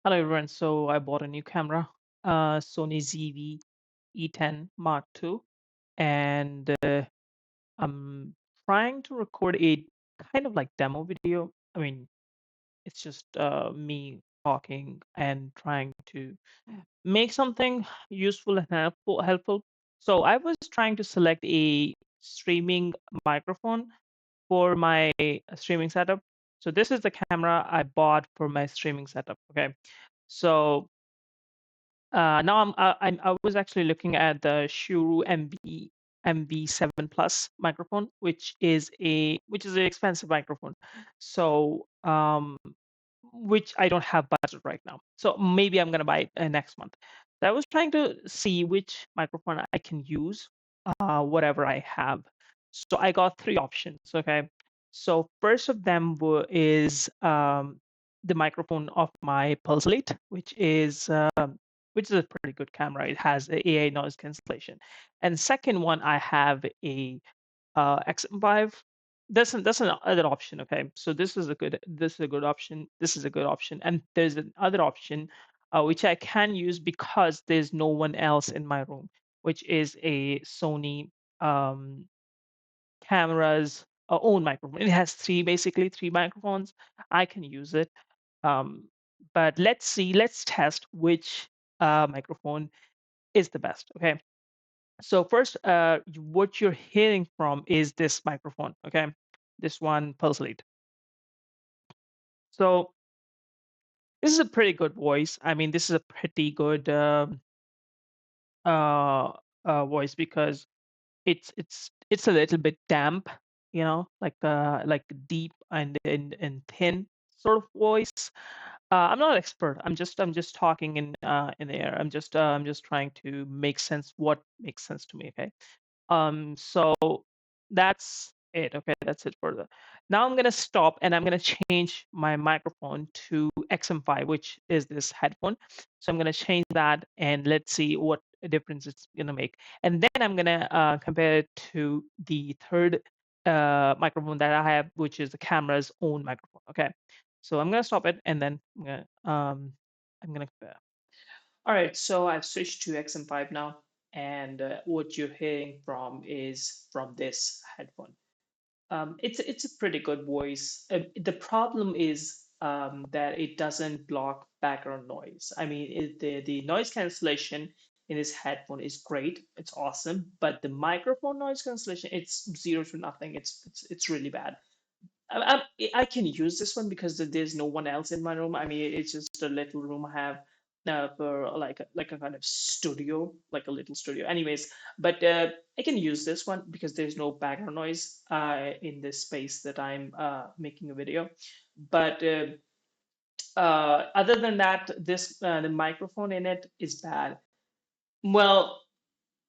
Hello everyone. So I bought a new camera, Sony ZV E10 Mark II, and I'm trying to record a kind of like demo video. I mean, it's just me talking and trying to make something useful and helpful. So I was trying to select a streaming microphone for my streaming setup. So this is the camera I bought for my streaming setup. Okay. So now I was actually looking at the Shure MV7 Plus microphone, which is an expensive microphone. So which I don't have budget right now. So maybe I'm gonna buy it next month. So I was trying to see which microphone I can use, whatever I have. So I got three options. Okay. So first of them is the microphone of my Pulselate, which is a pretty good camera. It has a AI noise cancellation. And second one, I have a XM5. That's another option. Okay, so this is a good option. This is a good option, and there's another option which I can use because there's no one else in my room, which is a Sony um, camera's own microphone. It has basically three microphones. I can use it, um, but let's test which microphone is the best. Okay. So first, what you're hearing from is this microphone. Okay. This one, Pulse Lead. So this is a pretty good voice. I mean, this is a pretty good uh, voice because it's a little bit damp, like deep and thin sort of voice. I'm not an expert. I'm just talking in the air. I'm just trying to make sense what makes sense to me. Okay. So that's it. Okay, that's it for the. Now I'm gonna stop and I'm gonna change my microphone to XM5, which is this headphone. So I'm gonna change that and let's see what difference it's gonna make. And then I'm gonna compare it to the third microphone that I have, which is the camera's own microphone. Okay, so I'm gonna stop it and then I'm gonna compare. All right, so I've switched to XM5 now, and what you're hearing from is from this headphone. It's a pretty good voice. The problem is that it doesn't block background noise. I mean, the noise cancellation in this headphone is great. It's awesome, but the microphone noise cancellation, it's zero to nothing. It's really bad. I can use this one because there's no one else in my room. I mean, it's just a little room I have for like a kind of studio, like a little studio. Anyways, but I can use this one because there's no background noise in this space that I'm making a video. But other than that, this the microphone in it is bad. Well,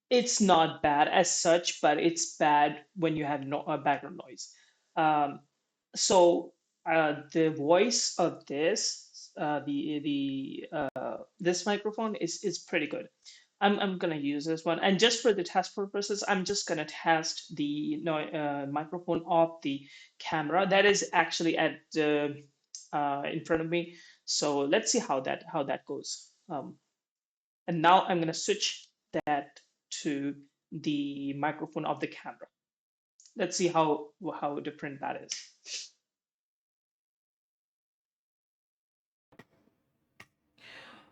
it's not bad as such, but it's bad when you have no background noise. Um, so the voice of this microphone is pretty good. I'm gonna use this one, and just for the test purposes, I'm just gonna test the microphone of the camera that is actually at the in front of me. So let's see how that goes. And now I'm gonna switch that to the microphone of the camera. Let's see how different that is.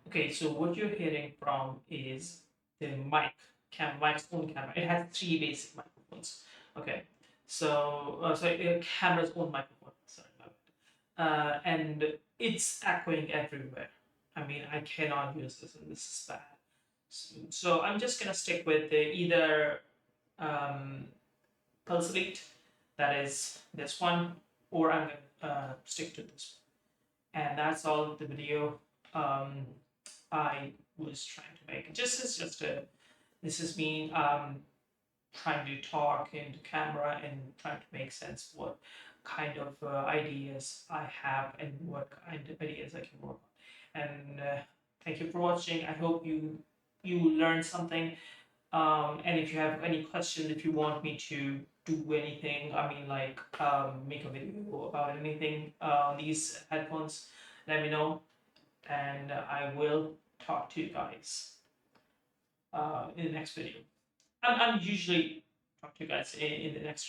Okay, so what you're hearing from is the mic's own camera. It has three basic microphones. Okay, so sorry, camera's own microphone. Sorry about that. And it's echoing everywhere. I mean, I cannot use this, and this is bad. So I'm just gonna stick with either um, Pulse Rate, that is this one, or I'm gonna stick to this one. And that's all the video um, I was trying to make. This is me trying to talk into camera and trying to make sense what kind of ideas I have and what kind of ideas I can work on. And thank you for watching. I hope you learned something. And if you have any questions, if you want me to do anything, I mean, like make a video about anything, these headphones, let me know. and I will talk to you guys in the next video. I'm usually talk to you guys in the next